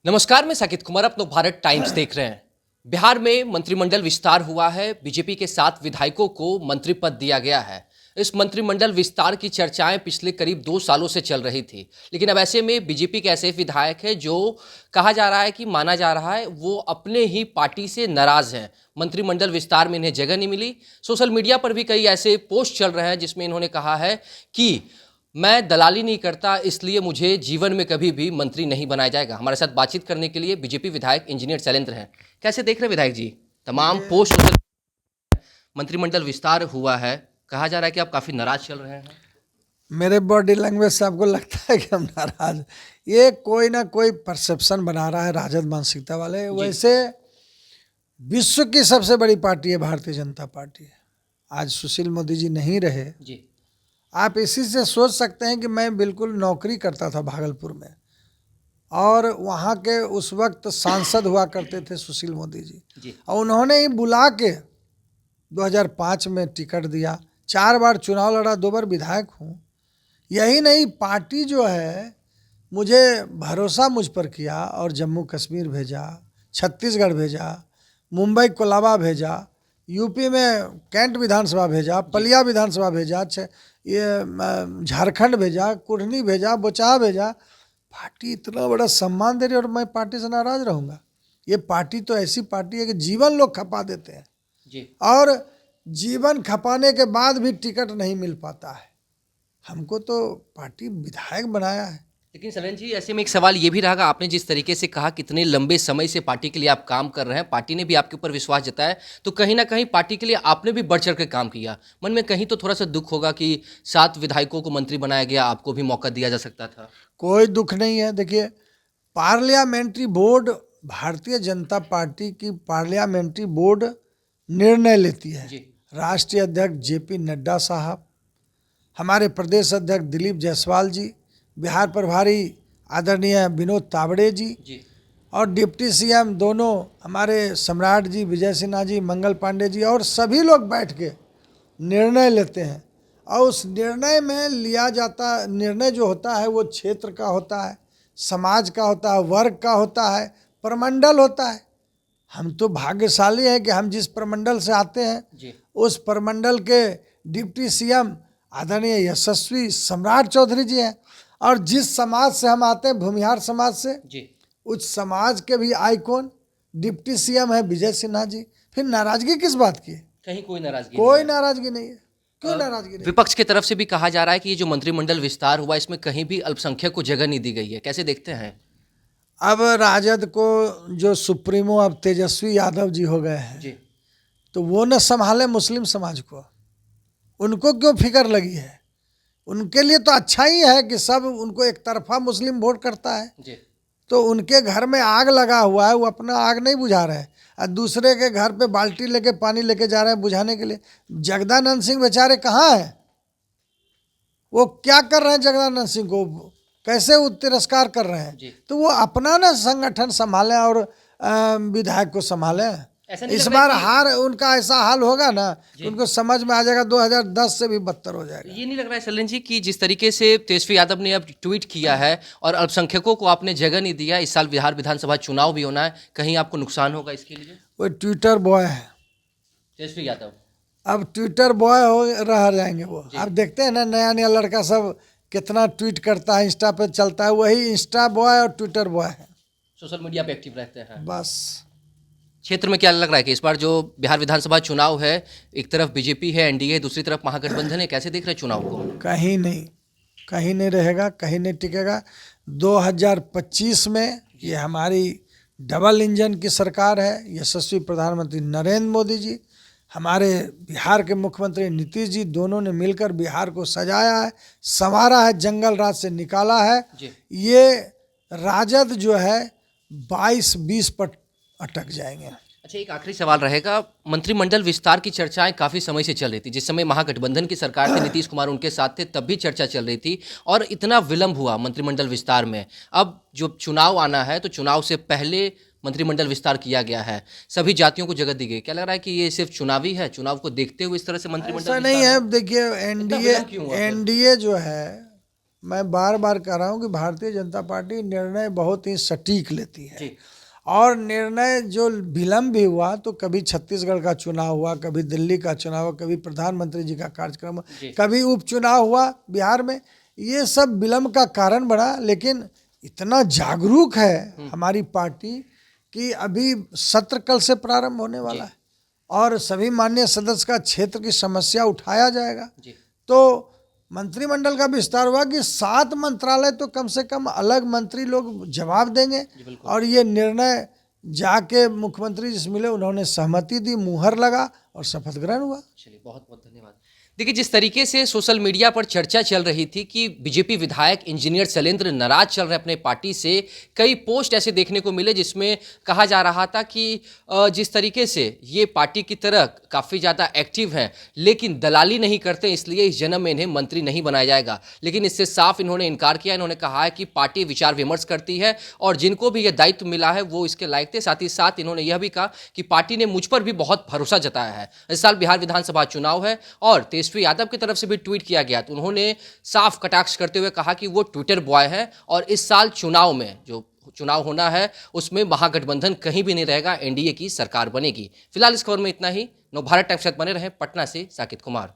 नमस्कार, मैं साकिब कुमार अपना भारत टाइम्स देख रहे हैं। बिहार में मंत्रिमंडल विस्तार हुआ है। बीजेपी के 7 विधायकों को मंत्री पद दिया गया है। इस मंत्रिमंडल विस्तार की चर्चाएं पिछले करीब 2 सालों से चल रही थी, लेकिन अब ऐसे में बीजेपी के ऐसे विधायक हैं जो कहा जा रहा है कि माना जा रहा है वो अपने ही पार्टी से नाराज हैं। मंत्रिमंडल विस्तार में इन्हें जगह नहीं मिली। सोशल मीडिया पर भी कई ऐसे पोस्ट चल रहे हैं जिसमें इन्होंने कहा है कि मैं दलाली नहीं करता, इसलिए मुझे जीवन में कभी भी मंत्री नहीं बनाया जाएगा। हमारे साथ बातचीत करने के लिए बीजेपी विधायक इंजीनियर शैलेंद्र हैं। कैसे देख रहे हैं विधायक जी? तमाम पोस्ट मंत्रिमंडल विस्तार हुआ है, कहा जा रहा है कि आप काफी नाराज चल रहे हैं। मेरे बॉडी लैंग्वेज से आपको लगता है कि हम नाराज? ये कोई ना कोई परसेप्शन बना रहा है राजद मानसिकता वाले। वैसे विश्व की सबसे बड़ी पार्टी है भारतीय जनता पार्टी। आज सुशील मोदी जी नहीं रहे जी। आप इसी से सोच सकते हैं कि मैं बिल्कुल नौकरी करता था भागलपुर में, और वहाँ के उस वक्त सांसद हुआ करते थे सुशील मोदी जी। और उन्होंने ही बुला के 2005 में टिकट दिया, 4 बार चुनाव लड़ा, 2 बार विधायक हूँ। यही नहीं, पार्टी जो है मुझे भरोसा मुझ पर किया और जम्मू कश्मीर भेजा, छत्तीसगढ़ भेजा, मुंबई कोलाबा भेजा, यूपी में कैंट विधानसभा भेजा, पलिया विधानसभा भेजा, ये झारखंड भेजा, कुढ़नी भेजा, बोचाहा भेजा। पार्टी इतना बड़ा सम्मान दे रही है और मैं पार्टी से नाराज रहूँगा? ये पार्टी तो ऐसी पार्टी है कि जीवन लोग खपा देते हैं जी। और जीवन खपाने के बाद भी टिकट नहीं मिल पाता है। हमको तो पार्टी विधायक बनाया है। लेकिन शैलेंद्र जी, ऐसे में एक सवाल ये भी रहेगा, आपने जिस तरीके से कहा कितने लंबे समय से पार्टी के लिए आप काम कर रहे हैं, पार्टी ने भी आपके ऊपर विश्वास जताया, तो कहीं ना कहीं पार्टी के लिए आपने भी बढ़ चढ़ कर काम किया। मन में कहीं तो थोड़ा सा दुख होगा कि 7 विधायकों को मंत्री बनाया गया, आपको भी मौका दिया जा सकता था। कोई दुख नहीं है। देखिए, parliamentary board, Bharatiya Janata party की पार्लियामेंट्री बोर्ड निर्णय लेती है। राष्ट्रीय अध्यक्ष जेपी नड्डा साहब, हमारे प्रदेश अध्यक्ष दिलीप जायसवाल जी, बिहार प्रभारी आदरणीय विनोद तावड़े जी और डिप्टी सीएम दोनों हमारे सम्राट जी, विजय सिन्हा जी, मंगल पांडे जी, और सभी लोग बैठ के निर्णय लेते हैं। और उस निर्णय में लिया जाता निर्णय जो होता है वो क्षेत्र का होता है, समाज का होता है, वर्ग का होता है, प्रमंडल होता है। हम तो भाग्यशाली हैं कि हम जिस प्रमंडल से आते हैं उस प्रमंडल के डिप्टी सीएम आदरणीय यशस्वी सम्राट चौधरी जी हैं, और जिस समाज से हम आते हैं, भूमिहार समाज से, उस समाज के भी आइकॉन डिप्टी सीएम है विजय सिन्हा जी। फिर नाराजगी किस बात की? कहीं कोई नाराजगी नाराजगी नहीं है। क्यों नाराजगी नहीं? विपक्ष की तरफ से भी कहा जा रहा है कि ये जो मंत्रिमंडल विस्तार हुआ इसमें कहीं भी अल्पसंख्यक को जगह नहीं दी गई है। कैसे देखते हैं? अब राजद को जो सुप्रीमो अब तेजस्वी यादव जी हो गए हैं, तो वो न संभाले मुस्लिम समाज को, उनको क्यों फिक्र लगी है? उनके लिए तो अच्छा ही है कि सब उनको एक तरफा मुस्लिम वोट करता है। तो उनके घर में आग लगा हुआ है, वो अपना आग नहीं बुझा रहे हैं और दूसरे के घर पे बाल्टी लेके पानी लेके जा रहे हैं बुझाने के लिए। जगदानंद सिंह बेचारे कहाँ हैं? वो क्या कर रहे हैं? जगदानंद सिंह को कैसे वो तिरस्कार कर रहे हैं? तो वो अपना ना संगठन संभालें और विधायक को संभालें। इस बार हार उनका ऐसा हाल होगा ना कि उनको समझ में आ जाएगा 2010 से भी बदतर हो जाएगा। ये नहीं लग रहा है शैलेंद्र जी कि जिस तरीके से तेजस्वी यादव ने अब ट्वीट किया है और अल्पसंख्यकों को आपने जगह नहीं दिया, इस साल बिहार विधानसभा चुनाव भी होना है, कहीं आपको नुकसान होगा इसके लिए? वो ट्विटर बॉय है तेजस्वी यादव, अब ट्विटर बॉय हो रह जाएंगे वो। आप देखते हैं ना, नया नया लड़का सब कितना ट्वीट करता है, इंस्टा पे चलता है, वही इंस्टा बॉय और ट्विटर बॉय है। सोशल मीडिया पे एक्टिव रहते हैं बस। क्षेत्र में क्या लग रहा है कि इस बार जो बिहार विधानसभा चुनाव है, एक तरफ बीजेपी है, एनडीए, दूसरी तरफ महागठबंधन है, कैसे देख रहे हैं चुनाव को? कहीं नहीं रहेगा, कहीं नहीं टिकेगा। 2025 में ये हमारी डबल इंजन की सरकार है। यशस्वी प्रधानमंत्री नरेंद्र मोदी जी, हमारे बिहार के मुख्यमंत्री नीतीश जी, दोनों ने मिलकर बिहार को सजाया है, संवारा है, जंगल राज से निकाला है। ये राजद जो है 22-20 पर अटक जाएंगे। अच्छा, एक आखिरी सवाल रहेगा। मंत्रिमंडल विस्तार की चर्चाएं काफ़ी समय से चल रही थी। जिस समय महागठबंधन की सरकार थी, नीतीश कुमार उनके साथ थे, तब भी चर्चा चल रही थी और इतना विलंब हुआ मंत्रिमंडल विस्तार में। अब जो चुनाव आना है तो चुनाव से पहले मंत्रिमंडल विस्तार किया गया है, सभी जातियों को जगह दी गई। क्या लग रहा है कि ये सिर्फ चुनावी है, चुनाव को देखते हुए इस तरह से मंत्रिमंडल? ऐसा नहीं है। देखिए, एनडीए जो है मैं बार बार कह रहा हूँ कि भारतीय जनता पार्टी निर्णय बहुत ही सटीक लेती है। जी। और निर्णय जो विलम्ब भी हुआ, तो कभी छत्तीसगढ़ का चुनाव हुआ, कभी दिल्ली का चुनाव हुआ, कभी प्रधानमंत्री जी का कार्यक्रम, कभी उपचुनाव हुआ बिहार में, ये सब विलम्ब का कारण बना। लेकिन इतना जागरूक है हमारी पार्टी कि अभी सत्र कल से प्रारंभ होने वाला है और सभी माननीय सदस्य का क्षेत्र की समस्या उठाया जाएगा। तो मंत्रिमंडल का विस्तार हुआ कि 7 मंत्रालय तो कम से कम अलग मंत्री लोग जवाब देंगे और ये निर्णय जाके मुख्यमंत्री जी से मिले, उन्होंने सहमति दी, मुहर लगा और शपथ ग्रहण हुआ। चलिए, बहुत बहुत धन्यवाद। देखिए, जिस तरीके से सोशल मीडिया पर चर्चा चल रही थी कि बीजेपी विधायक इंजीनियर शैलेंद्र नाराज चल रहे अपने पार्टी से, कई पोस्ट ऐसे देखने को मिले जिसमें कहा जा रहा था कि जिस तरीके से ये पार्टी की तरह काफ़ी ज़्यादा एक्टिव हैं लेकिन दलाली नहीं करते, इसलिए इस जन्म में इन्हें मंत्री नहीं बनाया जाएगा। लेकिन इससे साफ इन्होंने इनकार किया। इन्होंने कहा है कि पार्टी विचार विमर्श करती है और जिनको भी ये दायित्व मिला है वो इसके लायक थे। साथ ही साथ इन्होंने यह भी कहा कि पार्टी ने मुझ पर भी बहुत भरोसा जताया है। इस साल बिहार विधानसभा चुनाव है और तेजस्वी यादव की तरफ से भी ट्वीट किया गया, तो उन्होंने साफ कटाक्ष करते हुए कहा कि वो ट्विटर बॉय है और इस साल चुनाव में जो चुनाव होना है उसमें महागठबंधन कहीं भी नहीं रहेगा, एनडीए की सरकार बनेगी। फिलहाल इस खबर में इतना ही। नवभारत टाइम्स के साथ बने रहें। पटना से साकिब कुमार।